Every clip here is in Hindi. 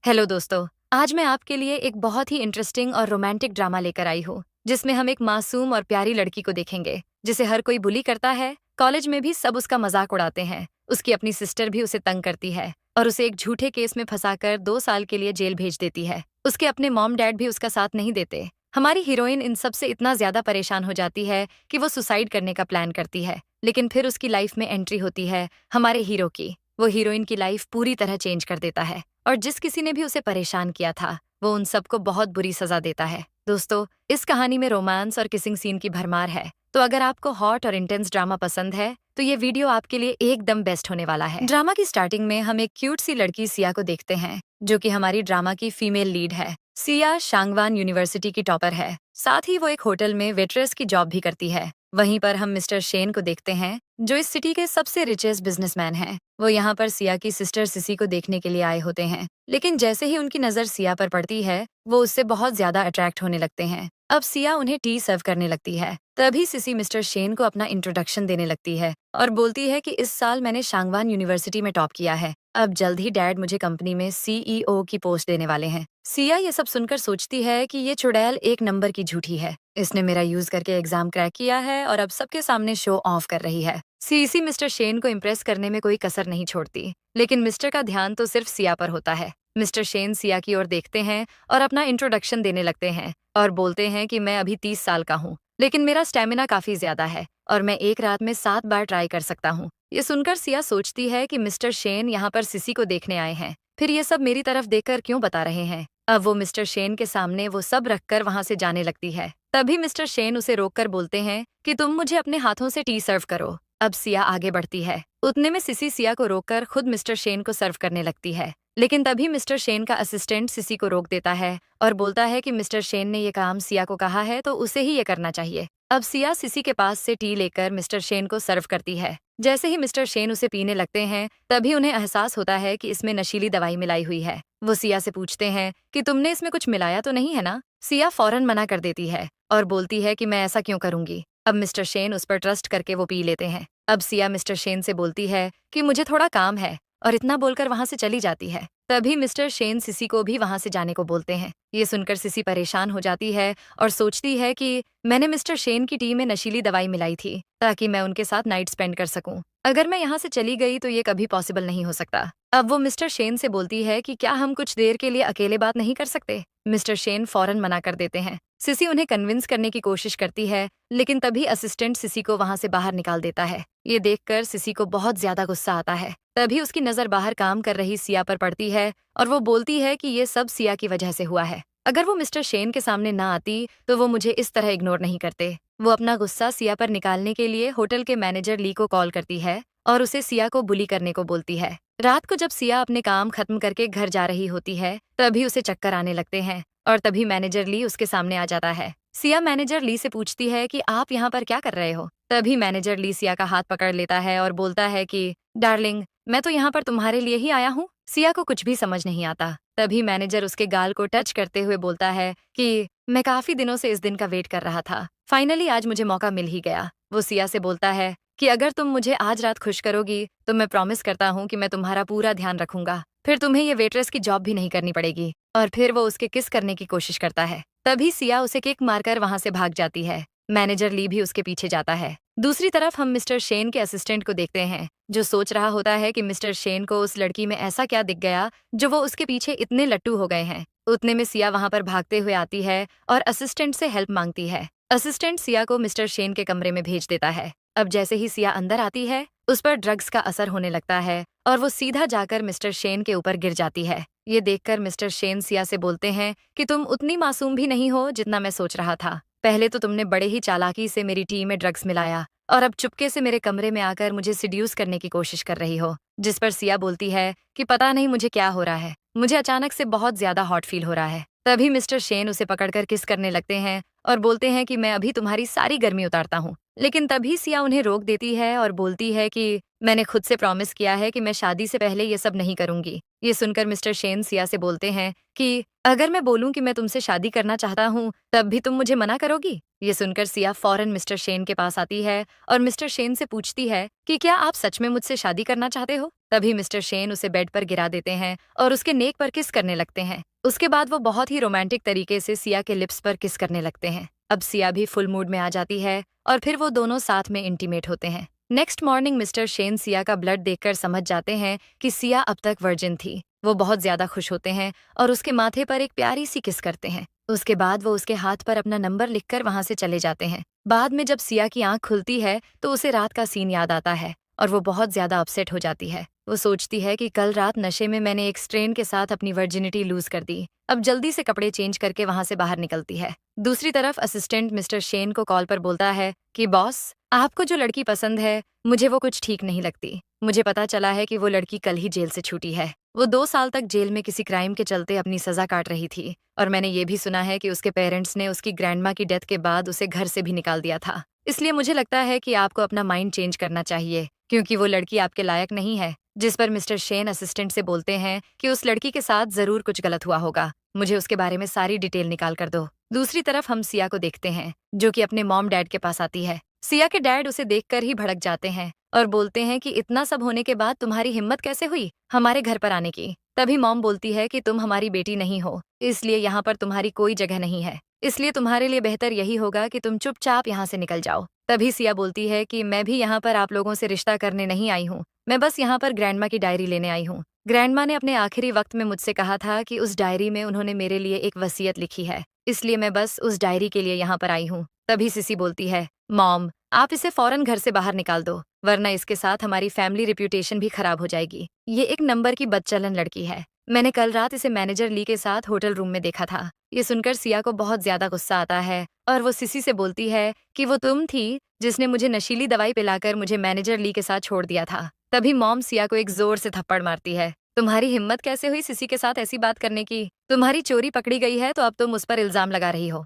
हेलो दोस्तों। आज मैं आपके लिए एक बहुत ही इंटरेस्टिंग और रोमांटिक ड्रामा लेकर आई हूँ जिसमें हम एक मासूम और प्यारी लड़की को देखेंगे जिसे हर कोई बुली करता है। कॉलेज में भी सब उसका मजाक उड़ाते हैं। उसकी अपनी सिस्टर भी उसे तंग करती है और उसे एक झूठे केस में फंसाकर 2 साल के लिए जेल भेज देती है। उसके अपने मॉम डैड भी उसका साथ नहीं देते। हमारी हीरोइन इन सब से इतना ज्यादा परेशान हो जाती है कि वो सुसाइड करने का प्लान करती है। लेकिन फिर उसकी लाइफ में एंट्री होती है हमारे हीरो की। वो हीरोइन की लाइफ पूरी तरह चेंज कर देता है और जिस किसी ने भी उसे परेशान किया था वो उन सबको बहुत बुरी सजा देता है। दोस्तों, इस कहानी में रोमांस और किसिंग सीन की भरमार है। तो अगर आपको हॉट और इंटेंस ड्रामा पसंद है तो ये वीडियो आपके लिए एकदम बेस्ट होने वाला है। ड्रामा की स्टार्टिंग में हम एक क्यूट सी लड़की सिया को देखते हैं जो कि हमारी ड्रामा की फीमेल लीड है। सिया शांगवान यूनिवर्सिटी की टॉपर है। साथ ही वो एक होटल में वेट्रेस की जॉब भी करती है। वहीं पर हम मिस्टर शेन को देखते हैं जो इस सिटी के सबसे रिचेस्ट बिजनेसमैन हैं। वो यहाँ पर सिया की सिस्टर सिसी को देखने के लिए आए होते हैं। लेकिन जैसे ही उनकी नजर सिया पर पड़ती है वो उससे बहुत ज्यादा अट्रैक्ट होने लगते हैं। अब सिया उन्हें टी सर्व करने लगती है। तभी सिसी मिस्टर शेन को अपना इंट्रोडक्शन देने लगती है और बोलती है कि इस साल मैंने शांगवान यूनिवर्सिटी में टॉप किया है। अब जल्द ही डैड मुझे कंपनी में सीईओ की पोस्ट देने वाले हैं। सिया ये सब सुनकर सोचती है कि ये चुड़ैल एक नंबर की झूठी है। इसने मेरा यूज करके एग्जाम क्रैक किया है और अब सबके सामने शो ऑफ कर रही है। सीसी मिस्टर शेन को इम्प्रेस करने में कोई कसर नहीं छोड़ती। लेकिन मिस्टर का ध्यान तो सिर्फ सिया पर होता है। मिस्टर शेन सिया की ओर देखते हैं और अपना इंट्रोडक्शन देने लगते हैं और बोलते हैं कि मैं अभी 30 साल का हूँ लेकिन मेरा स्टेमिना काफी ज्यादा है और मैं एक रात में 7 बार ट्राई कर सकता हूँ। ये सुनकर सिया सोचती है कि मिस्टर शेन यहाँ पर सिसी को देखने आए हैं, फिर ये सब मेरी तरफ देखकर क्यों बता रहे हैं। अब वो मिस्टर शेन के सामने वो सब रखकर वहां से जाने लगती है। तभी मिस्टर शेन उसे रोककर बोलते हैं कि तुम मुझे अपने हाथों से टी सर्व करो। अब सिया आगे बढ़ती है। उतने में सिसी सिया को रोककर खुद मिस्टर शेन को सर्व करने लगती है। लेकिन तभी मिस्टर शेन का असिस्टेंट सिसी को रोक देता है और बोलता है कि मिस्टर शेन ने ये काम सिया को कहा है तो उसे ही ये करना चाहिए। अब सिया सिसी के पास से टी लेकर मिस्टर शेन को सर्व करती है। जैसे ही मिस्टर शेन उसे पीने लगते हैं तभी उन्हें एहसास होता है कि इसमें नशीली दवाई मिलाई हुई है। वो सिया से पूछते हैं कि तुमने इसमें कुछ मिलाया तो नहीं है ना। सिया फौरन मना कर देती है और बोलती है कि मैं ऐसा क्यों करूंगी। अब मिस्टर शेन उस पर ट्रस्ट करके वो पी लेते हैं। अब सिया मिस्टर शेन से बोलती है कि मुझे थोड़ा काम है और इतना बोलकर वहां से चली जाती है। तभी मिस्टर शेन सिसी को भी वहां से जाने को बोलते हैं। ये सुनकर सिसी परेशान हो जाती है और सोचती है कि मैंने मिस्टर शेन की टी में नशीली दवाई मिलाई थी ताकि मैं उनके साथ नाइट स्पेंड कर सकूं। अगर मैं यहाँ से चली गई तो ये कभी पॉसिबल नहीं हो सकता। अब वो मिस्टर शेन से बोलती है कि क्या हम कुछ देर के लिए अकेले बात नहीं कर सकते। मिस्टर शेन फौरन मना कर देते हैं। सिसी उन्हें कन्विंस करने की कोशिश करती है लेकिन तभी असिस्टेंट सिसी को वहां से बाहर निकाल देता है। ये देखकर सिसी को बहुत ज्यादा गुस्सा आता है। तभी उसकी नजर बाहर काम कर रही सिया पर पड़ती है और वो बोलती है कि ये सब सिया की वजह से हुआ है। अगर वो मिस्टर शेन के सामने ना आती तो वो मुझे इस तरह इग्नोर नहीं करते। वो अपना गुस्सा सिया पर निकालने के लिए होटल के मैनेजर ली को कॉल करती है और उसे सिया को बुली करने को बोलती है। रात को जब सिया अपने काम खत्म करके घर जा रही होती है तभी उसे चक्कर आने लगते हैं और तभी मैनेजर ली उसके सामने आ जाता है। सिया मैनेजर ली से पूछती है कि आप यहाँ पर क्या कर रहे हो। तभी मैनेजर ली सिया का हाथ पकड़ लेता है और बोलता है कि डार्लिंग, मैं तो यहाँ पर तुम्हारे लिए ही आया हूँ। सिया को कुछ भी समझ नहीं आता। तभी मैनेजर उसके गाल को टच करते हुए बोलता है कि मैं काफी दिनों से इस दिन का वेट कर रहा था, फाइनली आज मुझे मौका मिल ही गया। वो सिया से बोलता है कि अगर तुम मुझे आज रात खुश करोगी तो मैं प्रॉमिस करता हूँ कि मैं तुम्हारा पूरा ध्यान रखूंगा, फिर तुम्हें ये वेट्रेस की जॉब भी नहीं करनी पड़ेगी। और फिर वो उसके किस करने की कोशिश करता है। तभी सिया उसे किक मारकर वहां से भाग जाती है। मैनेजर ली भी उसके पीछे जाता है। दूसरी तरफ हम मिस्टर शेन के असिस्टेंट को देखते हैं जो सोच रहा होता है कि मिस्टर शेन को उस लड़की में ऐसा क्या दिख गया जो वो उसके पीछे इतने लट्टू हो गए हैं। उतने में सिया वहां पर भागते हुए आती है और असिस्टेंट से हेल्प मांगती है। असिस्टेंट सिया को मिस्टर शेन के कमरे में भेज देता है। अब जैसे ही सिया अंदर आती है उस पर ड्रग्स का असर होने लगता है और वो सीधा जाकर मिस्टर शेन के ऊपर गिर जाती है। ये देखकर मिस्टर शेन सिया से बोलते हैं कि तुम उतनी मासूम भी नहीं हो जितना मैं सोच रहा था। पहले तो तुमने बड़े ही चालाकी से मेरी टी में ड्रग्स मिलाया और अब चुपके से मेरे कमरे में आकर मुझे सिड्यूस करने की कोशिश कर रही हो। जिस पर सिया बोलती है कि पता नहीं मुझे क्या हो रहा है, मुझे अचानक से बहुत ज्यादा हॉट फील हो रहा है। तभी मिस्टर शेन उसे पकड़कर किस करने लगते हैं और बोलते हैं कि मैं अभी तुम्हारी सारी गर्मी उतारता हूँ। लेकिन तभी सिया उन्हें रोक देती है और बोलती है कि मैंने खुद से प्रॉमिस किया है कि मैं शादी से पहले ये सब नहीं करूंगी। ये सुनकर मिस्टर शेन सिया से बोलते हैं कि अगर मैं बोलूं कि मैं तुमसे शादी करना चाहता हूँ तब भी तुम मुझे मना करोगी। ये सुनकर सिया फौरन मिस्टर शेन के पास आती है और मिस्टर शेन से पूछती है कि क्या आप सच में मुझसे शादी करना चाहते हो। तभी मिस्टर शेन उसे बेड पर गिरा देते हैं और उसके नेक पर किस करने लगते हैं। उसके बाद वो बहुत ही रोमांटिक तरीके से सिया के लिप्स पर किस करने लगते हैं। अब सिया भी फुल मूड में आ जाती है और फिर वो दोनों साथ में इंटीमेट होते हैं। Next morning mister Shane Siya का ब्लड देखकर समझ जाते हैं कि सिया अब तक वर्जिन थी। वो बहुत ज्यादा खुश होते हैं और उसके माथे पर एक प्यारी सी किस करते हैं। उसके बाद वो उसके हाथ पर अपना नंबर लिखकर वहां से चले जाते हैं। बाद में जब सिया की आंख खुलती है तो उसे रात का सीन याद आता है और वो बहुत ज्यादा अपसेट हो जाती है। वो सोचती है कि कल रात नशे में मैंने एक स्ट्रेन के साथ अपनी वर्जिनिटी लूज कर दी। अब जल्दी से कपड़े चेंज करके वहां से बाहर निकलती है। दूसरी तरफ असिस्टेंट मिस्टर शेन को कॉल पर बोलता है कि बॉस, आपको जो लड़की पसंद है मुझे वो कुछ ठीक नहीं लगती। मुझे पता चला है कि वो लड़की कल ही जेल से छूटी है। वो 2 साल तक जेल में किसी क्राइम के चलते अपनी सजा काट रही थी और मैंने ये भी सुना है कि उसके पेरेंट्स ने उसकी ग्रैंडमा की डेथ के बाद उसे घर से भी निकाल दिया था। इसलिए मुझे लगता है कि आपको अपना माइंड चेंज करना चाहिए क्योंकि वो लड़की आपके लायक नहीं है। जिस पर मिस्टर शेन असिस्टेंट से बोलते हैं कि उस लड़की के साथ जरूर कुछ गलत हुआ होगा, मुझे उसके बारे में सारी डिटेल निकाल कर दो। दूसरी तरफ हम सिया को देखते हैं जो कि अपने मॉम डैड के पास आती है। सिया के डैड उसे देखकर ही भड़क जाते हैं और बोलते हैं कि इतना सब होने के बाद तुम्हारी हिम्मत कैसे हुई हमारे घर पर आने की। तभी मॉम बोलती है कि तुम हमारी बेटी नहीं हो, इसलिए यहाँ पर तुम्हारी कोई जगह नहीं है। इसलिए तुम्हारे लिए बेहतर यही होगा कि तुम चुपचाप यहाँ से निकल जाओ। तभी सिया बोलती है कि मैं भी यहाँ पर आप लोगों से रिश्ता करने नहीं आई हूँ, मैं बस यहाँ पर ग्रैंडमा की डायरी लेने आई हूँ। ग्रैंडमा ने अपने आखिरी वक्त में मुझसे कहा था कि उस डायरी में उन्होंने मेरे लिए एक वसीयत लिखी है, इसलिए मैं बस उस डायरी के लिए यहाँ पर आई हूँ। तभी सिसी बोलती है, मॉम, आप इसे फौरन घर से बाहर निकाल दो, वरना इसके साथ हमारी फैमिली रेप्यूटेशन भी खराब हो जाएगी। ये एक नंबर की बदचलन लड़की है। मैंने कल रात इसे मैनेजर ली के साथ होटल रूम में देखा था। ये सुनकर सिया को बहुत ज्यादा गुस्सा आता है और वो सिसी से बोलती है कि वो तुम थी जिसने मुझे नशीली दवाई पिलाकर मुझे मैनेजर ली के साथ छोड़ दिया था। तभी मॉम सिया को एक जोर से थप्पड़ मारती है। तुम्हारी हिम्मत कैसे हुई सिसी के साथ ऐसी बात करने की? तुम्हारी चोरी पकड़ी गई है तो अब तुम उस पर इल्जाम लगा रही हो।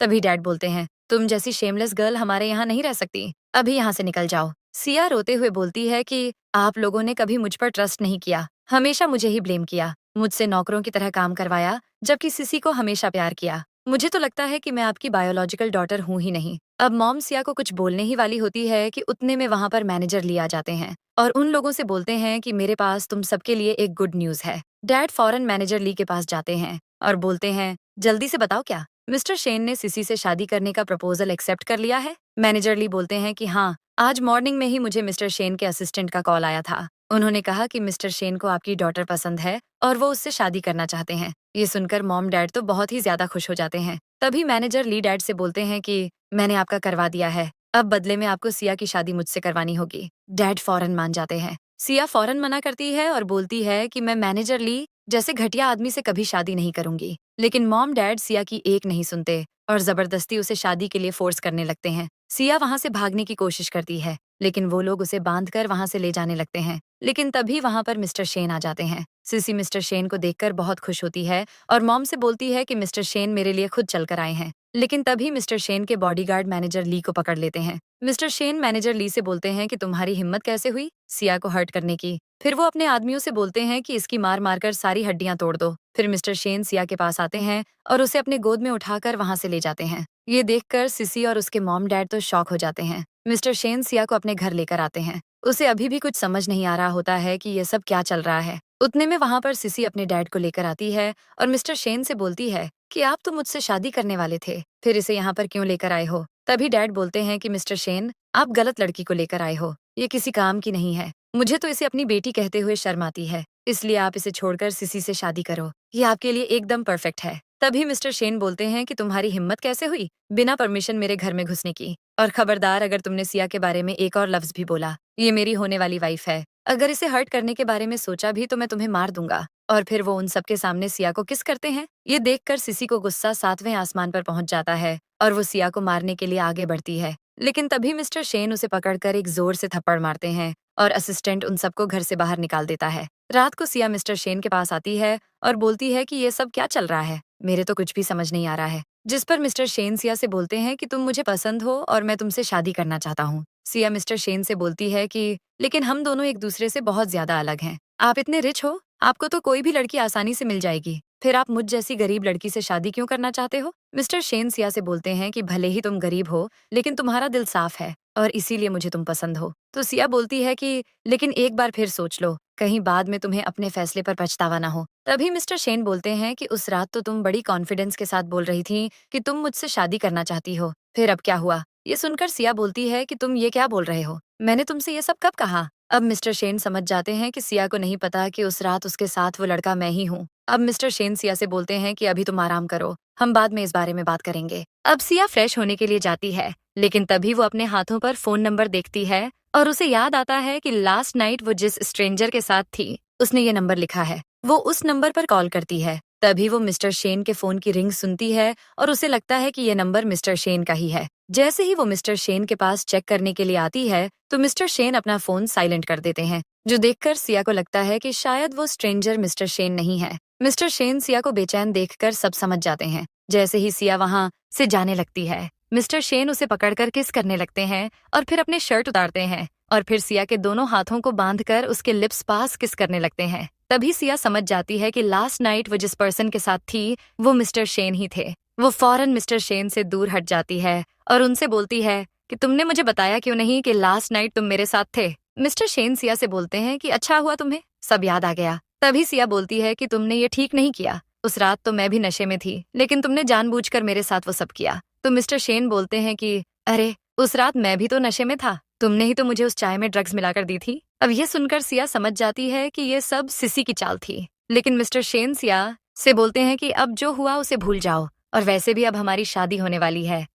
तभी डैड बोलते हैं, तुम जैसी शेमलेस गर्ल हमारे यहाँ नहीं रह सकती, अभी यहाँ से निकल जाओ। सिया रोते हुए बोलती है कि आप लोगों ने कभी मुझ पर ट्रस्ट नहीं किया, हमेशा मुझे ही ब्लेम किया, मुझसे नौकरों की तरह काम करवाया जबकि सिसी को हमेशा प्यार किया। मुझे तो लगता है कि मैं आपकी बायोलॉजिकल डॉटर हूँ ही नहीं। अब मॉम सिया को कुछ बोलने ही वाली होती है कि उतने में वहां पर मैनेजर ली आ जाते हैं और उन लोगों से बोलते हैं कि मेरे पास तुम सबके लिए एक गुड न्यूज है। डैड फौरन मैनेजर ली के पास जाते हैं और बोलते हैं, जल्दी से बताओ क्या मिस्टर शेन ने सिसी से शादी करने का प्रपोजल एक्सेप्ट कर लिया है? मैनेजर ली बोलते हैं कि हाँ, आज मॉर्निंग में ही मुझे मिस्टर शेन के असिस्टेंट का कॉल आया था। उन्होंने कहा कि मिस्टर शेन को आपकी डॉटर पसंद है और वो उससे शादी करना चाहते हैं। ये सुनकर मॉम डैड तो बहुत ही ज्यादा खुश हो जाते हैं। तभी मैनेजर ली डैड से बोलते हैं कि मैंने आपका करवा दिया है, अब बदले में आपको सिया की शादी मुझसे करवानी होगी। डैड फौरन मान जाते हैं। सिया फौरन मना करती है और बोलती है कि मैं मैनेजर ली जैसे घटिया आदमी से कभी शादी नहीं करूंगी। लेकिन मॉम डैड सिया की एक नहीं सुनते और जबरदस्ती उसे शादी के लिए फोर्स करने लगते हैं। सिया वहां से भागने की कोशिश करती है लेकिन वो लोग उसे बांधकर वहां से ले जाने लगते हैं। लेकिन तभी वहां पर मिस्टर शेन आ जाते हैं। सिसी मिस्टर शेन को देखकर बहुत खुश होती है और मॉम से बोलती है कि मिस्टर शेन मेरे लिए खुद चलकर आए हैं। लेकिन तभी मिस्टर शेन के बॉडीगार्ड मैनेजर ली को पकड़ लेते हैं। मिस्टर शेन मैनेजर ली से बोलते हैं कि तुम्हारी हिम्मत कैसे हुई सिया को हर्ट करने की? फिर वो अपने आदमियों से बोलते हैं कि इसकी मार मारकर सारी हड्डियां तोड़ दो। फिर मिस्टर शेन सिया के पास आते हैं और उसे अपने गोद में उठाकर वहां से ले जाते हैं। ये देखकर सिसी और उसके मॉम डैड तो शॉक हो जाते हैं। मिस्टर शेन सिया को अपने घर लेकर आते हैं। उसे अभी भी कुछ समझ नहीं आ रहा होता है कि ये सब क्या चल रहा है। उतने में वहां पर सिसी अपने डैड को लेकर आती है और मिस्टर शेन से बोलती है कि आप तो मुझसे शादी करने वाले थे, फिर इसे यहाँ पर क्यों लेकर आए हो? तभी डैड बोलते हैं कि मिस्टर शेन, आप गलत लड़की को लेकर आए हो, ये किसी काम की नहीं है। मुझे तो इसे अपनी बेटी कहते हुए शर्म आती है, इसलिए आप इसे छोड़कर सिसी से शादी करो, ये आपके लिए एकदम परफेक्ट है। तभी मिस्टर शेन बोलते हैं कि तुम्हारी हिम्मत कैसे हुई बिना परमिशन मेरे घर में घुसने की, और खबरदार अगर तुमने सिया के बारे में एक और लफ्ज भी बोला, ये मेरी होने वाली वाइफ है, अगर इसे हर्ट करने के बारे में सोचा भी तो मैं तुम्हें मार दूंगा। और फिर वो उन सबके सामने सिया को किस करते हैं। ये देखकर सिसी को गुस्सा 7वें आसमान पर पहुंच जाता है और वो सिया को मारने के लिए आगे बढ़ती है। लेकिन तभी मिस्टर शेन उसे पकड़कर एक जोर से थप्पड़ मारते हैं और असिस्टेंट उन सबको घर से बाहर निकाल देता है। रात को सिया मिस्टर शेन के पास आती है और बोलती है कि ये सब क्या चल रहा है, मेरे तो कुछ भी समझ नहीं आ रहा है। जिस पर मिस्टर शेन सिया से बोलते हैं कि तुम मुझे पसंद हो और मैं तुमसे शादी करना चाहता हूँ। सिया मिस्टर शेन से बोलती है कि लेकिन हम दोनों एक दूसरे से बहुत ज्यादा अलग हैं। आप इतने रिच हो, आपको तो कोई भी लड़की आसानी से मिल जाएगी, फिर आप मुझ जैसी गरीब लड़की से शादी क्यों करना चाहते हो? मिस्टर शेन सिया से बोलते हैं कि भले ही तुम गरीब हो, लेकिन तुम्हारा दिल साफ है और इसीलिए मुझे तुम पसंद हो। तो सिया बोलती है कि लेकिन एक बार फिर सोच लो, कहीं बाद में तुम्हें अपने फैसले पर पछतावा ना हो। तभी मिस्टर शेन बोलते हैं कि उस रात तो तुम बड़ी कॉन्फिडेंस के साथ बोल रही थी कि तुम मुझसे शादी करना चाहती हो, फिर अब क्या हुआ? ये सुनकर सिया बोलती है कि तुम ये क्या बोल रहे हो? मैंने तुमसे ये सब कब कहा? अब मिस्टर शेन समझ जाते हैं कि सिया को नहीं पता कि उस रात उसके साथ वो लड़का मैं ही हूँ। अब मिस्टर शेन सिया से बोलते हैं कि अभी तुम आराम करो, हम बाद में इस बारे में बात करेंगे। अब सिया फ्रेश होने के लिए जाती है, लेकिन तभी वो अपने हाथों पर फोन नंबर देखती है और उसे याद आता है कि लास्ट नाइट वो जिस स्ट्रेंजर के साथ थी, उसने ये नंबर लिखा है। वो उस नंबर पर कॉल करती है। तभी वो मिस्टर शेन के फोन की रिंग सुनती है और उसे लगता है कि ये नंबर मिस्टर शेन का ही है। जैसे ही वो मिस्टर शेन के पास चेक करने के लिए आती है, तो मिस्टर शेन अपना फोन साइलेंट कर देते हैं, जो देखकर सिया को लगता है कि शायद वो स्ट्रेंजर मिस्टर शेन नहीं है। मिस्टर शेन सिया को बेचैन देखकर सब समझ जाते हैं। जैसे ही सिया वहाँ से जाने लगती है, मिस्टर शेन उसे पकड़कर किस करने लगते हैं और फिर अपने शर्ट उतारते हैं और फिर सिया के दोनों हाथों को बांधकर उसके लिप्स पास किस करने लगते हैं। तभी सिया समझ जाती है कि लास्ट नाइट वो जिस पर्सन के साथ थी, वो मिस्टर शेन ही थे। वो फौरन मिस्टर शेन से दूर हट जाती है और उनसे बोलती है कि तुमने मुझे बताया क्यों नहीं कि लास्ट नाइट तुम मेरे साथ थे? मिस्टर शेन सिया से बोलते हैं कि अच्छा हुआ तुम्हें सब याद आ गया। तभी सिया बोलती है कि तुमने ये ठीक नहीं किया, उस रात तो मैं भी नशे में थी, लेकिन तुमने जानबूझकर मेरे साथ वो सब किया। तो मिस्टर शेन बोलते हैं कि अरे उस रात मैं भी तो नशे में था, तुमने ही तो मुझे उस चाय में ड्रग्स मिलाकर दी थी। अब ये सुनकर सिया समझ जाती है कि ये सब सिसी की चाल थी, लेकिन मिस्टर शेन सिया से बोलते हैं कि अब जो हुआ उसे भूल जाओ और वैसे भी अब हमारी शादी होने वाली है।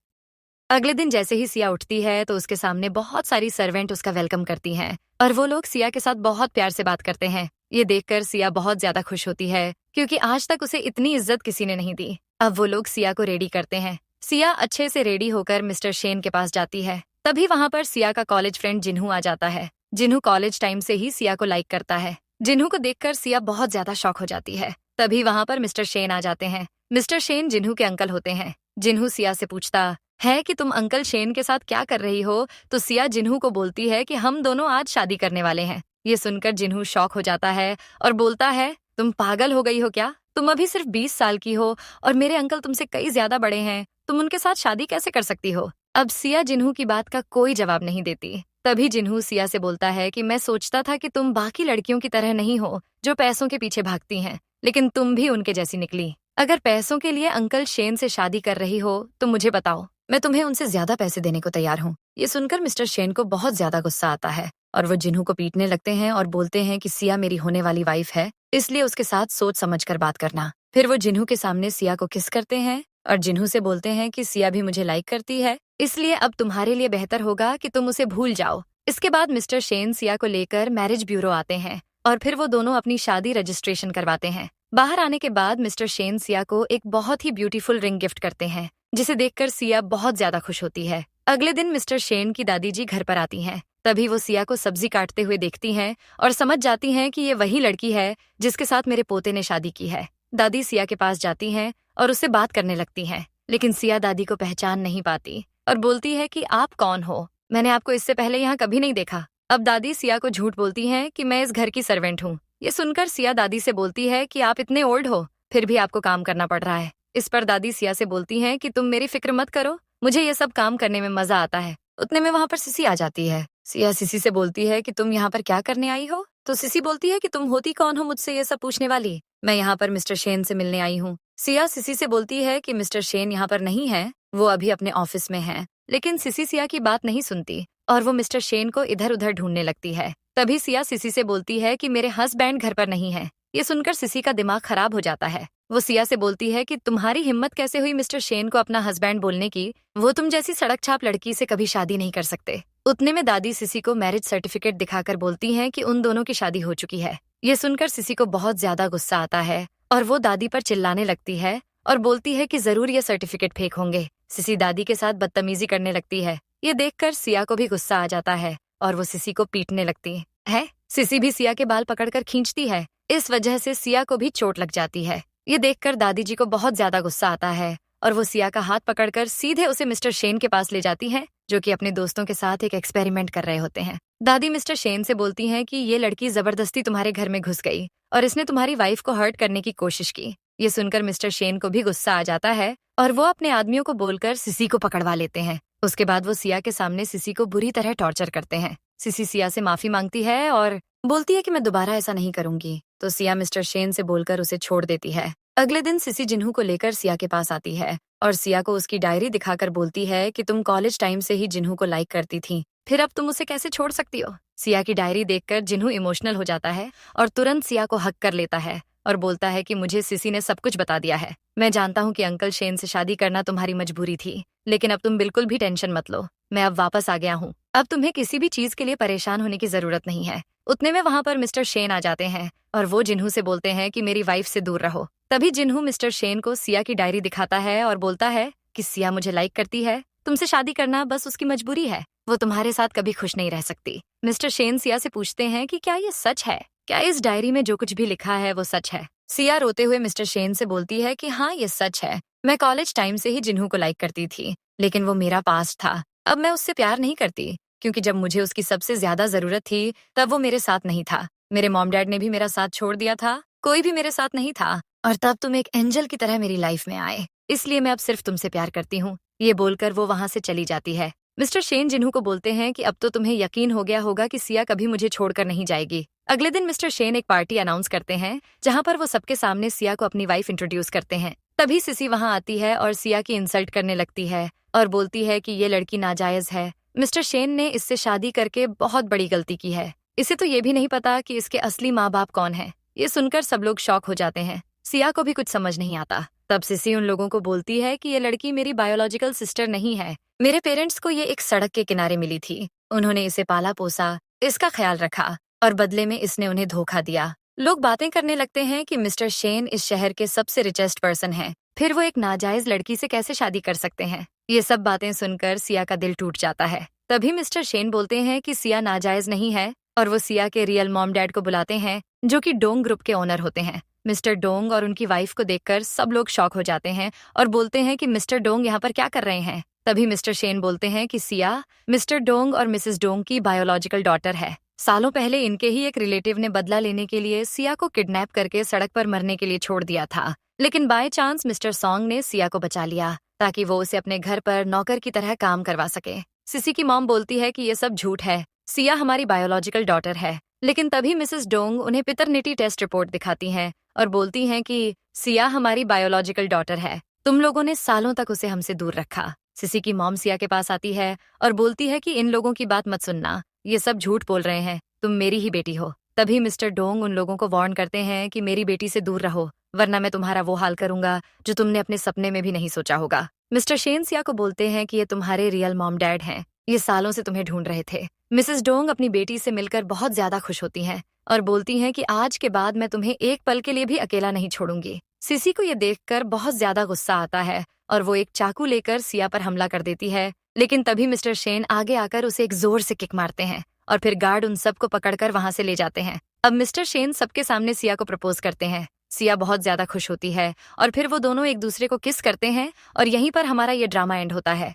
अगले दिन जैसे ही सिया उठती है तो उसके सामने बहुत सारी सर्वेंट उसका वेलकम करती हैं और वो लोग सिया के साथ बहुत प्यार से बात करते हैं। ये देखकर सिया बहुत ज्यादा खुश होती है क्योंकि आज तक उसे इतनी इज्जत किसी ने नहीं दी। अब वो लोग सिया को रेडी करते हैं। सिया अच्छे से रेडी होकर मिस्टर शेन के पास जाती है। तभी वहाँ पर सिया का कॉलेज फ्रेंड जिन्हू आ जाता है। जिन्हू कॉलेज टाइम से ही सिया को लाइक करता है। जिन्हू को देखकर सिया बहुत ज्यादा शॉक हो जाती है। तभी वहाँ पर मिस्टर शेन आ जाते हैं। मिस्टर शेन जिन्हू के अंकल होते हैं। जिन्हू सिया से पूछता है कि तुम अंकल शेन के साथ क्या कर रही हो? तो सिया जिन्हू को बोलती है कि हम दोनों आज शादी करने वाले हैं। ये सुनकर जिन्हू शॉक हो जाता है और बोलता है तुम पागल हो गई हो क्या? तुम अभी सिर्फ 20 साल की हो और मेरे अंकल तुमसे कई ज्यादा बड़े हैं, तुम उनके साथ शादी कैसे कर सकती हो? अब सिया जिन्हू की बात का कोई जवाब नहीं देती। तभी जिन्हू सिया से बोलता है कि मैं सोचता था कि तुम बाकी लड़कियों की तरह नहीं हो जो पैसों के पीछे भागती हैं, लेकिन तुम भी उनके जैसी निकली। अगर पैसों के लिए अंकल शेन से शादी कर रही हो तो मुझे बताओ, मैं तुम्हें उनसे ज्यादा पैसे देने को तैयार हूँ। ये सुनकर मिस्टर शेन को बहुत ज्यादा गुस्सा आता है और वो जिन्हू को पीटने लगते हैं और बोलते हैं कि सिया मेरी होने वाली वाइफ है, इसलिए उसके साथ सोच समझ कर बात करना। फिर वो जिन्हू के सामने सिया को किस करते हैं और जिन्हू से बोलते हैं कि सिया भी मुझे लाइक करती है, इसलिए अब तुम्हारे लिए बेहतर होगा कि तुम उसे भूल जाओ। इसके बाद मिस्टर शेन सिया को लेकर मैरिज ब्यूरो आते हैं और फिर वो दोनों अपनी शादी रजिस्ट्रेशन करवाते हैं। बाहर आने के बाद मिस्टर शेन सिया को एक बहुत ही ब्यूटीफुल रिंग गिफ्ट करते हैं, जिसे देखकर सिया बहुत ज्यादा खुश होती है। अगले दिन मिस्टर शेन की दादी जी घर पर आती हैं। तभी वो सिया को सब्जी काटते हुए देखती हैं और समझ जाती हैं कि ये वही लड़की है जिसके साथ मेरे पोते ने शादी की है। दादी सिया के पास जाती हैं और उससे बात करने लगती हैं, लेकिन सिया दादी को पहचान नहीं पाती और बोलती है कि आप कौन हो? मैंने आपको इससे पहले यहाँ कभी नहीं देखा। अब दादी सिया को झूठ बोलती हैं कि मैं इस घर की सर्वेंट हूँ। ये सुनकर सिया दादी से बोलती है कि आप इतने ओल्ड हो, फिर भी आपको काम करना पड़ रहा है। इस पर दादी सिया से बोलती हैं कि तुम मेरी फिक्र मत करो, मुझे ये सब काम करने में मजा आता है। उतने में वहाँ पर सिसी आ जाती है। सिया सिसी से बोलती है कि तुम यहाँ पर क्या करने आई हो? तो सिसी बोलती है कि तुम होती कौन हो मुझसे ये सब पूछने वाली? मैं यहाँ पर मिस्टर शेन से मिलने आई हूँ। सिया सिसी से बोलती है कि मिस्टर शेन यहाँ पर नहीं है, वो अभी अपने ऑफिस में है। लेकिन सिसी सिया की बात नहीं सुनती और वो मिस्टर शेन को इधर उधर ढूंढने लगती है। तभी सिया सिसी से बोलती है कि मेरे हस्बैंड घर पर नहीं है। ये सुनकर सिसी का दिमाग खराब हो जाता है। वो सिया से बोलती है कि तुम्हारी हिम्मत कैसे हुई मिस्टर शेन को अपना हस्बैंड बोलने की? वो तुम जैसी सड़क छाप लड़की से कभी शादी नहीं कर सकते। उतने में दादी सिसी को मैरिज सर्टिफिकेट दिखाकर बोलती हैं कि उन दोनों की शादी हो चुकी है। ये सुनकर सिसी को बहुत ज्यादा गुस्सा आता है और वो दादी पर चिल्लाने लगती है और बोलती है कि जरूर ये सर्टिफिकेट फेक होंगे। सिसी दादी के साथ बदतमीजी करने लगती है। ये देखकर सिया को भी गुस्सा आ जाता है और वो सिसी को पीटने लगती है। सिसी भी सिया के बाल पकड़कर खींचती है। इस वजह से सिया को भी चोट लग जाती है। ये देखकर दादी जी को बहुत ज्यादा गुस्सा आता है और वो सिया का हाथ पकड़कर सीधे उसे मिस्टर शेन के पास ले जाती है, जो कि अपने दोस्तों के साथ एक एक्सपेरिमेंट कर रहे होते हैं। दादी मिस्टर शेन से बोलती हैं कि ये लड़की जबरदस्ती तुम्हारे घर में घुस गई और इसने तुम्हारी वाइफ को हर्ट करने की कोशिश की। ये सुनकर मिस्टर शेन को भी गुस्सा आ जाता है और वो अपने आदमियों को बोलकर सिसी को पकड़वा लेते हैं। उसके बाद वो सिया के सामने सिसी को बुरी तरह टॉर्चर करते हैं। सिसी सिया से माफी मांगती है और बोलती है कि मैं दोबारा ऐसा नहीं करूंगी, तो सिया मिस्टर शेन से बोलकर उसे छोड़ देती है। अगले दिन सिसी जिन्हू को लेकर सिया के पास आती है और सिया को उसकी डायरी दिखाकर बोलती है कि तुम कॉलेज टाइम से ही जिन्हू को लाइक करती थी, फिर अब तुम उसे कैसे छोड़ सकती हो। सिया की डायरी देखकर जिन्हू इमोशनल हो जाता है और तुरंत सिया को हक कर लेता है और बोलता है कि मुझे सिसी ने सब कुछ बता दिया है। मैं जानता हूँ कि अंकल शेन से शादी करना तुम्हारी मजबूरी थी, लेकिन अब तुम बिल्कुल भी टेंशन मत लो, मैं अब वापस आ गया हूँ। अब तुम्हें किसी भी चीज के लिए परेशान होने की जरूरत नहीं है। उतने में वहाँ पर मिस्टर शेन आ जाते हैं और वो जिन्हू से बोलते हैं कि मेरी वाइफ से दूर रहो। तभी जिन्हू मिस्टर शेन को सिया की डायरी दिखाता है और बोलता है कि सिया मुझे लाइक करती है, तुमसे शादी करना बस उसकी मजबूरी है, वो तुम्हारे साथ कभी खुश नहीं रह सकती। मिस्टर शेन सिया से पूछते हैं कि क्या ये सच है, क्या इस डायरी में जो कुछ भी लिखा है वो सच है। सिया रोते हुए मिस्टर शेन से बोलती है कि हाँ ये सच है, मैं कॉलेज टाइम से ही जिन्हू को लाइक करती थी, लेकिन वो मेरा पास्ट था। अब मैं उससे प्यार नहीं करती, क्योंकि जब मुझे उसकी सबसे ज्यादा जरूरत थी तब वो मेरे साथ नहीं था। मेरे मॉम डैड ने भी मेरा साथ छोड़ दिया था, कोई भी मेरे साथ नहीं था, और तब तुम एक एंजल की तरह मेरी लाइफ में आए, इसलिए मैं अब सिर्फ तुमसे प्यार करती हूँ। ये बोलकर वो वहाँ से चली जाती है। मिस्टर शेन जिन्हू को बोलते हैं कि अब तो तुम्हें यकीन हो गया होगा कि सिया कभी मुझे छोड़कर नहीं जाएगी। अगले दिन मिस्टर शेन एक पार्टी अनाउंस करते हैं जहाँ पर वो सबके सामने सिया को अपनी वाइफ इंट्रोड्यूस करते हैं। तभी सिसी वहाँ आती है और सिया की इंसल्ट करने लगती है और बोलती है कि ये लड़की नाजायज है। मिस्टर शेन ने इससे शादी करके बहुत बड़ी गलती की है, इसे तो ये भी नहीं पता कि इसके असली माँ बाप कौन है। ये सुनकर सब लोग शॉक हो जाते हैं। सिया को भी कुछ समझ नहीं आता। तब सिसी उन लोगों को बोलती है कि ये लड़की मेरी बायोलॉजिकल सिस्टर नहीं है, मेरे पेरेंट्स को ये एक सड़क के किनारे मिली थी, उन्होंने इसे पाला पोसा, इसका ख्याल रखा और बदले में इसने उन्हें धोखा दिया। लोग बातें करने लगते हैं कि मिस्टर शेन इस शहर के सबसे रिचेस्ट पर्सन हैं, फिर वो एक नाजायज लड़की से कैसे शादी कर सकते हैं। ये सब बातें सुनकर सिया का दिल टूट जाता है। तभी मिस्टर शेन बोलते हैं कि सिया नाजायज नहीं है और वो सिया के रियल मॉम डैड को बुलाते हैं, जो कि डोंग ग्रुप के ओनर होते हैं। मिस्टर डोंग और उनकी वाइफ को देखकर सब लोग शॉक हो जाते हैं और बोलते हैं कि मिस्टर डोंग यहाँ पर क्या कर रहे हैं। तभी मिस्टर शेन बोलते हैं कि सिया मिस्टर डोंग और मिसेस डोंग की बायोलॉजिकल डॉटर है। सालों पहले इनके ही एक रिलेटिव ने बदला लेने के लिए सिया को किडनैप करके सड़क पर मरने के लिए छोड़ दिया था, लेकिन बाय चांस मिस्टर सॉन्ग ने सिया को बचा लिया ताकि वो उसे अपने घर पर नौकर की तरह काम करवा सके। सिसी की मॉम बोलती है कि ये सब झूठ है, सिया हमारी बायोलॉजिकल डॉटर है। लेकिन तभी मिसेस डोंग उन्हें पितरनिटी टेस्ट रिपोर्ट दिखाती हैं और बोलती हैं कि सिया हमारी बायोलॉजिकल डॉटर है, तुम लोगों ने सालों तक उसे हमसे दूर रखा। सिसी की मॉम सिया के पास आती है और बोलती है कि इन लोगों की बात मत सुनना, ये सब झूठ बोल रहे हैं, तुम मेरी ही बेटी हो। तभी मिस्टर डोंग उन लोगों को वार्न करते हैं कि मेरी बेटी से दूर रहो, वरना मैं तुम्हारा वो हाल करूंगा जो तुमने अपने सपने में भी नहीं सोचा होगा। मिस्टर शेन सिया को बोलते हैं कि ये तुम्हारे रियल मॉम डैड हैं, ये सालों से तुम्हें ढूंढ रहे थे। मिसेस डोंग अपनी बेटी से मिलकर बहुत ज्यादा खुश होती हैं और बोलती हैं कि आज के बाद मैं तुम्हें एक पल के लिए भी अकेला नहीं छोड़ूंगी। सिसी को ये देखकर बहुत ज्यादा गुस्सा आता है और वो एक चाकू लेकर सिया पर हमला कर देती है, लेकिन तभी मिस्टर शेन आगे आकर उसे एक जोर से किक मारते हैं और फिर गार्ड उन सबको पकड़कर वहां से ले जाते हैं। अब मिस्टर शेन सबके सामने सिया को प्रपोज करते हैं। सिया बहुत ज्यादा खुश होती है और फिर वो दोनों एक दूसरे को किस करते हैं और यहीं पर हमारा ये ड्रामा एंड होता है।